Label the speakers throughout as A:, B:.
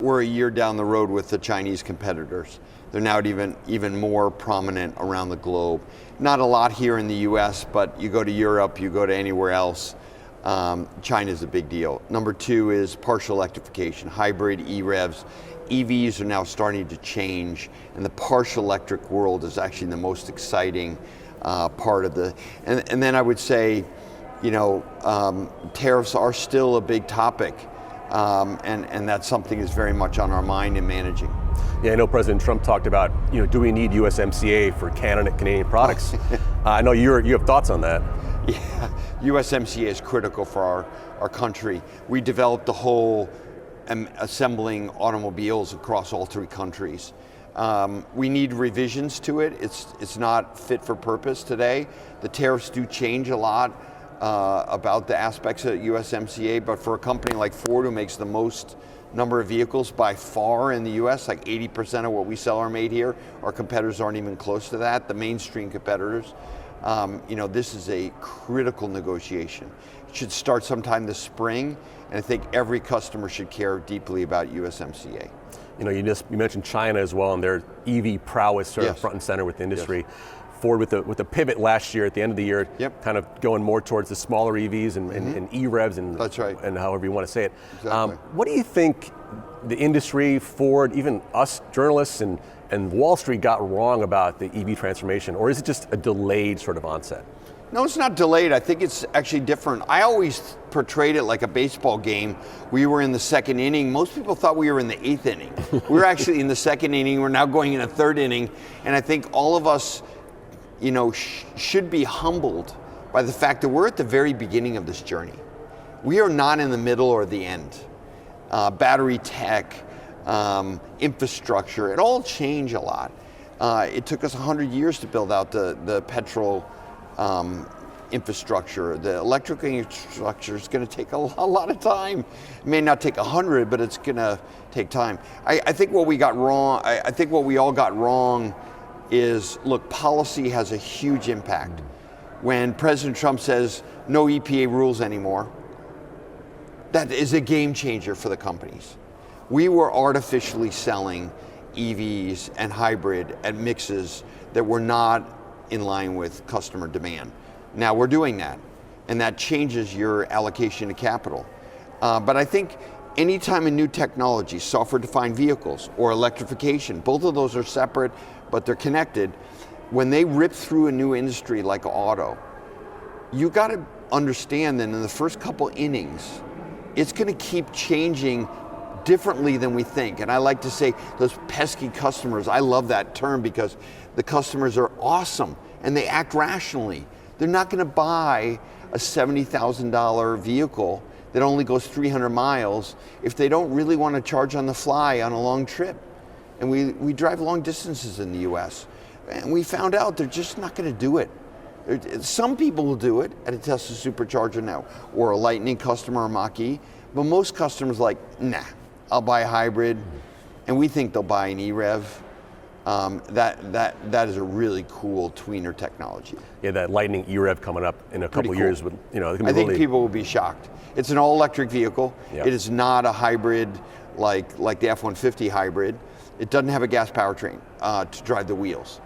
A: We're a year down the road with the Chinese competitors. They're now even more prominent around the globe. Not a lot here in the US, but you go to Europe, you go to anywhere else, China's a big deal. Number two is partial electrification, hybrid, EREVs. EVs are now starting to change, and the partial electric world is actually the most exciting part of the, and then I would say, tariffs are still a big topic. And that's something that's very much on our mind in managing.
B: Yeah, I know President Trump talked about, do we need USMCA for Canadian products? I know you have thoughts on that.
A: Yeah, USMCA is critical for our country. We developed the whole assembling automobiles across all three countries. We need revisions to it. It's not fit for purpose today. The tariffs do change a lot. About the aspects of USMCA, but for a company like Ford, who makes the most number of vehicles by far in the US, like 80% of what we sell are made here, our competitors aren't even close to that, the mainstream competitors. This is a critical negotiation. It should start sometime this spring, and I think every customer should care deeply about USMCA.
B: You mentioned China as well, and their EV prowess sort of front and center with the industry. Yes. Ford with the pivot last year at the end of the year, kind of going more towards the smaller EVs and EREVs and
A: that's right.
B: And however you want to say it.
A: Exactly.
B: What do you think the industry, Ford, even us journalists and Wall Street got wrong about the EV transformation, or is it just a delayed sort of onset?
A: No, it's not delayed. I think it's actually different. I always portrayed it like a baseball game. We were in the second inning. Most people thought we were in the eighth inning. We were actually in the second inning. We're now going in a third inning, and I think all of us should be humbled by the fact that we're at the very beginning of this journey. We are not in the middle or the end. Battery tech, infrastructure, it all changed a lot. It took us 100 years to build out the petrol infrastructure. The electric infrastructure is going to take a lot of time. It may not take 100, but it's going to take time. I think what we got wrong, I think what we all got wrong is, look, policy has a huge impact. When President Trump says no EPA rules anymore, that is a game changer for the companies. We were artificially selling EVs and hybrid at mixes that were not in line with customer demand. Now we're doing that, and that changes your allocation of capital. But I think anytime a new technology, software-defined vehicles or electrification, both of those are separate, but they're connected. When they rip through a new industry like auto, you got to understand that in the first couple innings, it's going to keep changing differently than we think. And I like to say those pesky customers, I love that term because the customers are awesome and they act rationally. They're not going to buy a $70,000 vehicle that only goes 300 miles if they don't really want to charge on the fly on a long trip. And we drive long distances in the US. And we found out they're just not going to do it. Some people will do it at a Tesla Supercharger now, or a Lightning customer or Mach-E, but most customers are like, nah, I'll buy a hybrid, and we think they'll buy an EREV. That is a really cool tweener technology.
B: Yeah, that Lightning EREV coming up in a couple years. But,
A: I think people will be shocked. It's an all-electric vehicle. Yep. It is not a hybrid like the F-150 hybrid. It doesn't have a gas powertrain to drive the wheels.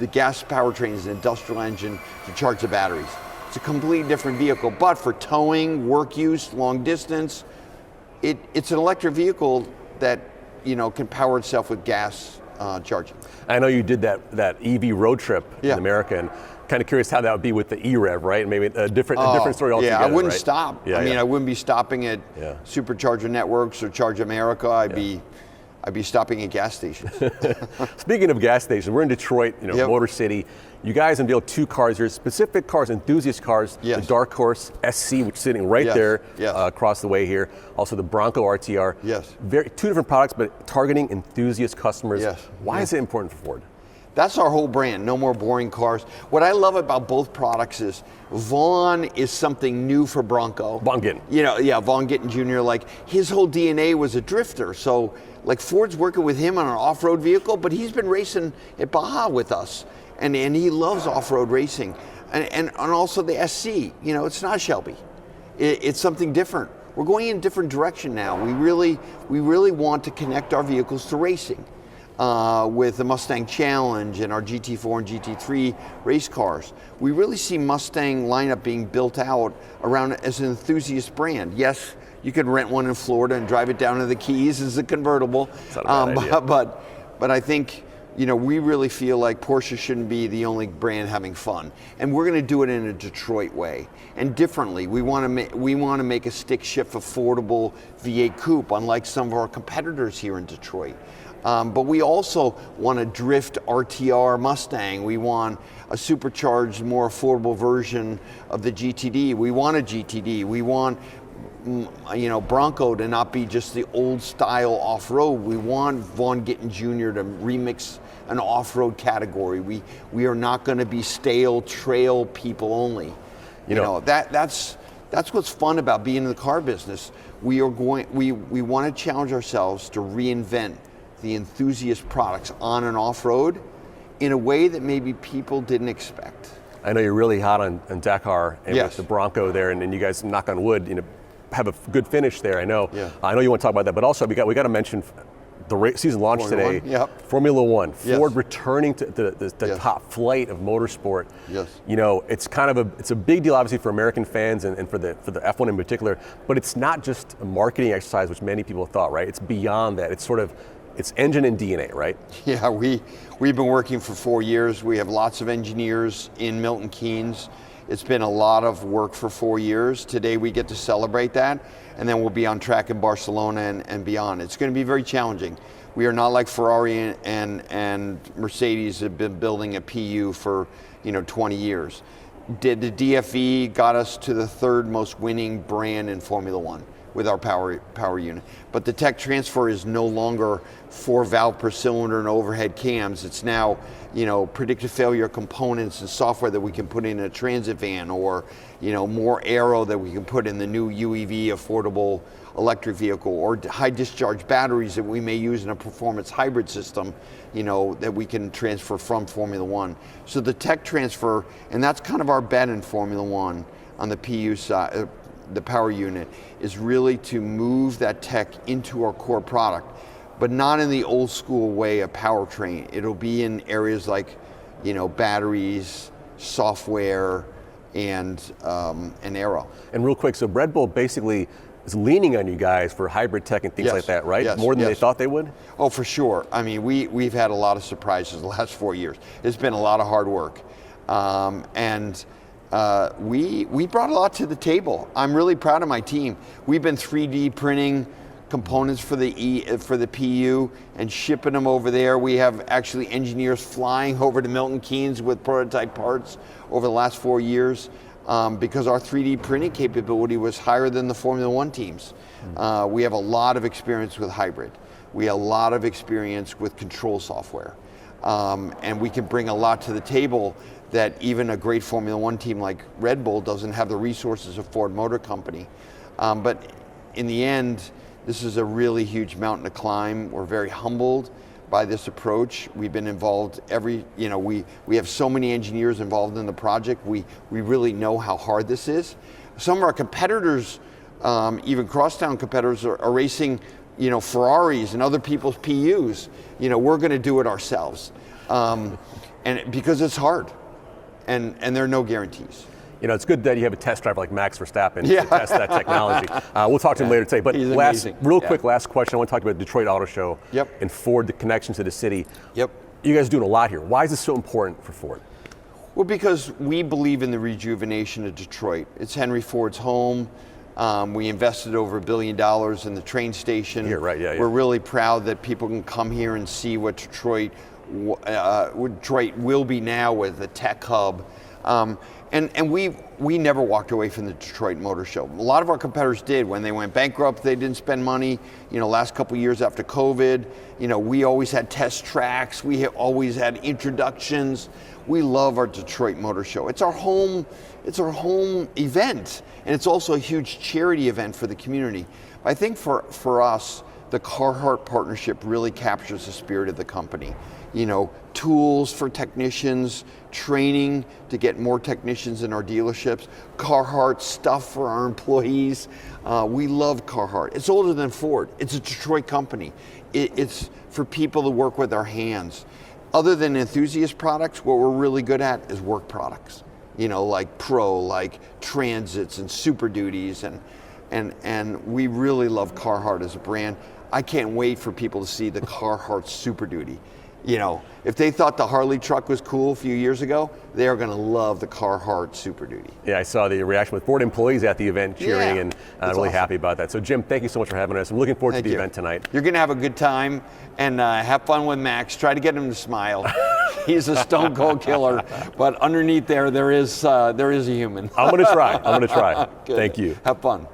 A: The gas powertrain is an industrial engine to charge the batteries. It's a completely different vehicle, but for towing, work use, long distance, it's an electric vehicle that can power itself with gas charging.
B: I know you did that EV road trip in America, and kind of curious how that would be with the EREV, right? Maybe a different story altogether.
A: Yeah, I wouldn't
B: right?
A: stop. I wouldn't be stopping at Supercharger networks or Charge America. I'd be stopping at gas stations.
B: Speaking of gas stations, we're in Detroit, Motor City. You guys unveiled two cars here, specific cars, enthusiast cars. The Dark Horse SC, which is sitting right there across the way here. Also the Bronco RTR.
A: Yes.
B: Two different products, but targeting enthusiast customers.
A: Yes.
B: Why is it important for Ford?
A: That's our whole brand, no more boring cars. What I love about both products is Vaughn is something new for Bronco.
B: Vaughn Gittin.
A: Vaughn Gittin Jr., his whole DNA was a drifter. So Ford's working with him on an off-road vehicle, but he's been racing at Baja with us. And he loves off-road racing. And also the SC, it's not Shelby. It's something different. we're going in a different direction now. We really want to connect our vehicles to racing with the Mustang Challenge and our GT4 and GT3 race cars. We really see Mustang lineup being built out around as an enthusiast brand. Yes, you could rent one in Florida and drive it down to the Keys as a convertible.
B: That's not a bad idea.
A: But I think, you know, we really feel like Porsche shouldn't be the only brand having fun, and we're going to do it in a Detroit way and differently. We want to make a stick shift affordable V8 coupe, unlike some of our competitors here in Detroit. But we also want a drift RTR Mustang. We want a supercharged, more affordable version of the GTD. We want a GTD. We want, you know, Bronco to not be just the old style off-road. We want Vaughn Gittin Jr. to remix an off-road category. We are not going to be stale trail people only. You know that's what's fun about being in the car business. We want to challenge ourselves to reinvent the enthusiast products on and off-road in a way that maybe people didn't expect.
B: I know you're really hot on Dakar and
A: yes.
B: with the Bronco there, and then you guys, knock on wood, you know, have a good finish there. I know.
A: Yeah.
B: I know you want to talk about that, but also we got to mention the season launch
A: Formula
B: today.
A: One. Yep.
B: Formula One.
A: Yes.
B: Ford returning to the
A: yes.
B: top flight of motorsport.
A: Yes.
B: You know, it's kind of it's a big deal, obviously, for American fans and for the F1 in particular. But it's not just a marketing exercise, which many people thought. Right? It's beyond that. It's engine and DNA, right?
A: Yeah, we've been working for 4 years. We have lots of engineers in Milton Keynes. It's been a lot of work for 4 years. Today we get to celebrate that, and then we'll be on track in Barcelona and beyond. It's going to be very challenging. We are not like Ferrari and Mercedes have been building a PU for 20 years. The DFE got us to the third most winning brand in Formula One with our power unit. But the tech transfer is no longer 4 valve per cylinder and overhead cams. It's now, predictive failure components and software that we can put in a transit van, or, more aero that we can put in the new UEV affordable electric vehicle, or high discharge batteries that we may use in a performance hybrid system, that we can transfer from Formula One. So the tech transfer, and that's kind of our bet in Formula One on the PU side, the power unit, is really to move that tech into our core product, but not in the old school way of powertrain. It'll be in areas like, batteries, software, and aero.
B: And real quick, so Red Bull basically is leaning on you guys for hybrid tech and things
A: yes.
B: like that, right?
A: Yes.
B: More than
A: yes.
B: they thought they would?
A: Oh, for sure. I mean, we've had a lot of surprises the last 4 years. It's been a lot of hard work. We brought a lot to the table. I'm really proud of my team. We've been 3D printing components for the PU and shipping them over there. We have actually engineers flying over to Milton Keynes with prototype parts over the last 4 years because our 3D printing capability was higher than the Formula One teams. We have a lot of experience with hybrid. We have a lot of experience with control software. And we can bring a lot to the table that even a great Formula One team like Red Bull doesn't have the resources of Ford Motor Company. But in the end, this is a really huge mountain to climb. We're very humbled by this approach. We've been involved we have so many engineers involved in the project. We really know how hard this is. Some of our competitors, even crosstown competitors, are racing Ferraris and other people's PUs. We're going to do it ourselves. And because it's hard. And there are no guarantees.
B: It's good that you have a test driver like Max Verstappen to test that technology. We'll talk to him later today. But quick last question. I want to talk about Detroit Auto Show and Ford, the connection to the city.
A: Yep.
B: You guys are doing a lot here. Why is this so important for Ford?
A: Well, because we believe in the rejuvenation of Detroit. It's Henry Ford's home. We invested over $1 billion in the train station.
B: Here, right? Yeah.
A: We're really proud that people can come here and see what Detroit will be now with the tech hub. And we never walked away from the Detroit Motor Show. A lot of our competitors did. When they went bankrupt, they didn't spend money. Last couple of years after COVID, we always had test tracks. We always had introductions. We love our Detroit Motor Show. It's our home event, and it's also a huge charity event for the community. I think for us, the Carhartt partnership really captures the spirit of the company. You know, tools for technicians, training to get more technicians in our dealerships, Carhartt stuff for our employees. We love Carhartt. It's older than Ford. It's a Detroit company. It's for people to work with their hands. Other than enthusiast products, what we're really good at is work products. You know, like Pro, like Transits and Super Duties, and we really love Carhartt as a brand. I can't wait for people to see the Carhartt Super Duty. You know, if they thought the Harley truck was cool a few years ago, they are going to love the Carhartt Super Duty.
B: Yeah, I saw the reaction with Ford employees at the event cheering, and I'm really happy about that. So Jim, thank you so much for having us. I'm looking forward to the event tonight.
A: You're going to have a good time, and have fun with Max. Try to get him to smile. He's a stone cold killer, but underneath there is a human.
B: I'm going to try. Thank you.
A: Have fun.